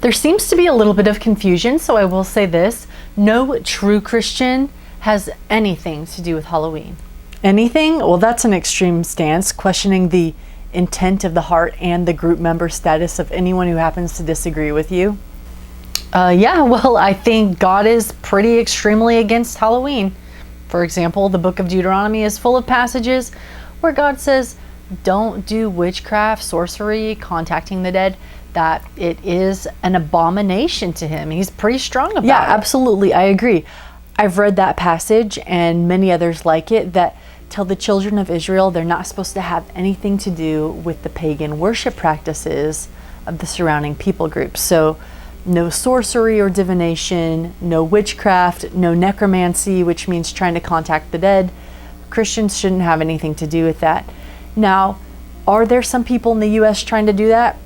There seems to be a little bit of confusion, so I will say this. No true Christian has anything to do with Halloween. Anything? Well, that's an extreme stance, questioning the intent of the heart and the group member status of anyone who happens to disagree with you. Yeah, well, I think God is pretty extremely against Halloween. For example, the book of Deuteronomy is full of passages where God says, don't do witchcraft, sorcery, contacting the dead, that it is an abomination to him. He's pretty strong about it. Yeah, absolutely. I agree. I've read that passage and many others like it that tell the children of Israel they're not supposed to have anything to do with the pagan worship practices of the surrounding people groups. So no sorcery or divination, no witchcraft, no necromancy, which means trying to contact the dead. Christians shouldn't have anything to do with that. Now, are there some people in the U.S. trying to do that?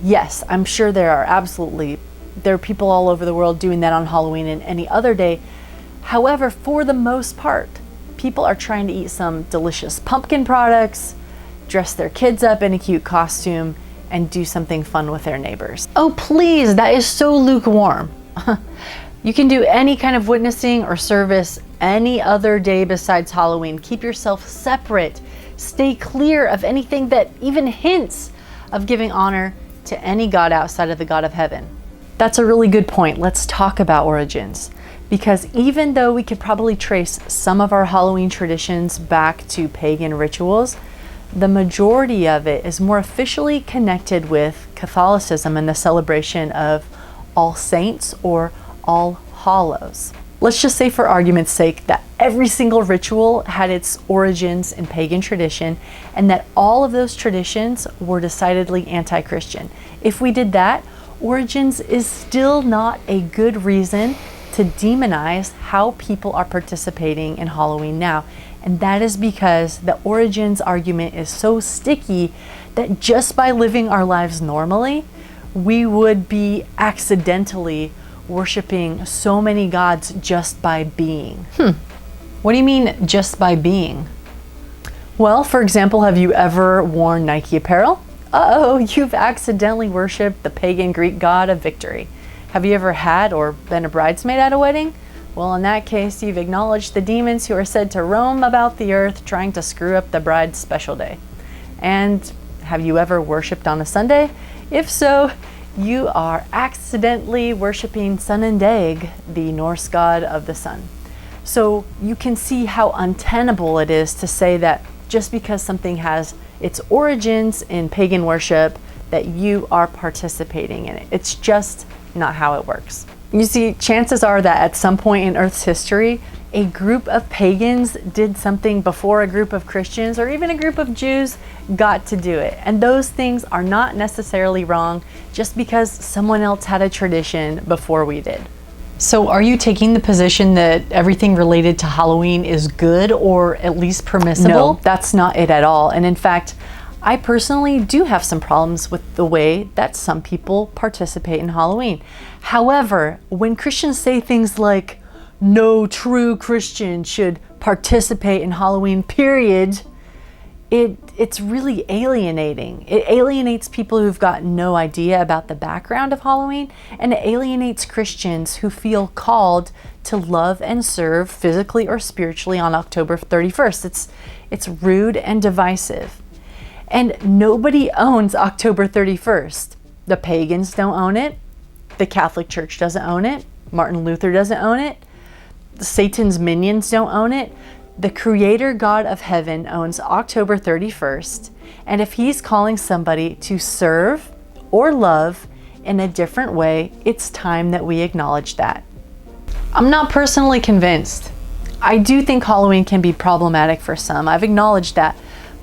Yes, I'm sure there are. Absolutely. There are people all over the world doing that on Halloween and any other day. However, for the most part, people are trying to eat some delicious pumpkin products, dress their kids up in a cute costume, and do something fun with their neighbors. Oh, please, that is so lukewarm. You can do any kind of witnessing or service any other day besides Halloween. Keep yourself separate. Stay clear of anything that even hints of giving honor to any god outside of the God of heaven. That's a really good point. Let's talk about origins. Because even though we could probably trace some of our Halloween traditions back to pagan rituals, the majority of it is more officially connected with Catholicism and the celebration of All Saints or All Hallows. Let's just say for argument's sake that every single ritual had its origins in pagan tradition and that all of those traditions were decidedly anti-Christian. If we did that, origins is still not a good reason to demonize how people are participating in Halloween now. And that is because the origins argument is so sticky that just by living our lives normally, we would be accidentally worshiping so many gods just by being. What do you mean just by being? Well, for example, have you ever worn Nike apparel? Uh-oh, you've accidentally worshipped the pagan Greek god of victory. Have you ever had or been a bridesmaid at a wedding? Well, in that case, you've acknowledged the demons who are said to roam about the earth trying to screw up the bride's special day. And have you ever worshipped on a Sunday? If so, you are accidentally worshiping Sunandag, the Norse god of the sun. So you can see how untenable it is to say that just because something has its origins in pagan worship, that you are participating in it. It's just not how it works. You see, chances are that at some point in Earth's history, a group of pagans did something before a group of Christians or even a group of Jews got to do it. And those things are not necessarily wrong just because someone else had a tradition before we did. So are you taking the position that everything related to Halloween is good or at least permissible? No, that's not it at all. And in fact, I personally do have some problems with the way that some people participate in Halloween. However, when Christians say things like, no true Christian should participate in Halloween, period, it's really alienating. It alienates people who've got no idea about the background of Halloween, and it alienates Christians who feel called to love and serve physically or spiritually on October 31st. It's rude and divisive. And nobody owns October 31st. The pagans don't own it. The Catholic Church doesn't own it. Martin Luther doesn't own it. Satan's minions don't own it. The Creator God of heaven owns October 31st. And if he's calling somebody to serve or love in a different way, it's time that we acknowledge that. I'm not personally convinced. I do think Halloween can be problematic for some. I've acknowledged that.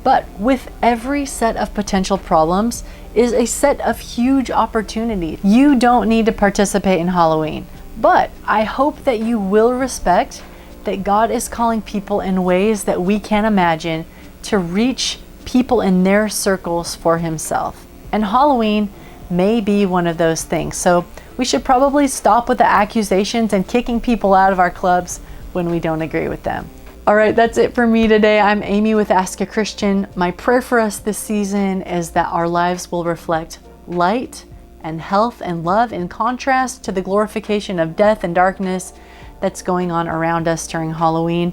But with every set of potential problems is a set of huge opportunities. You don't need to participate in Halloween, but I hope that you will respect that God is calling people in ways that we can't imagine to reach people in their circles for himself. And Halloween may be one of those things. So we should probably stop with the accusations and kicking people out of our clubs when we don't agree with them. All right, that's it for me today. I'm Amie with Ask a Christian. My prayer for us this season is that our lives will reflect light and health and love, in contrast to the glorification of death and darkness that's going on around us during Halloween.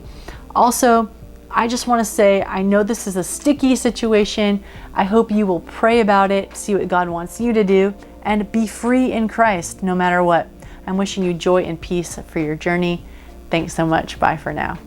Also, I just want to say, I know this is a sticky situation. I hope you will pray about it, see what God wants you to do, and be free in Christ no matter what. I'm wishing you joy and peace for your journey. Thanks so much. Bye for now.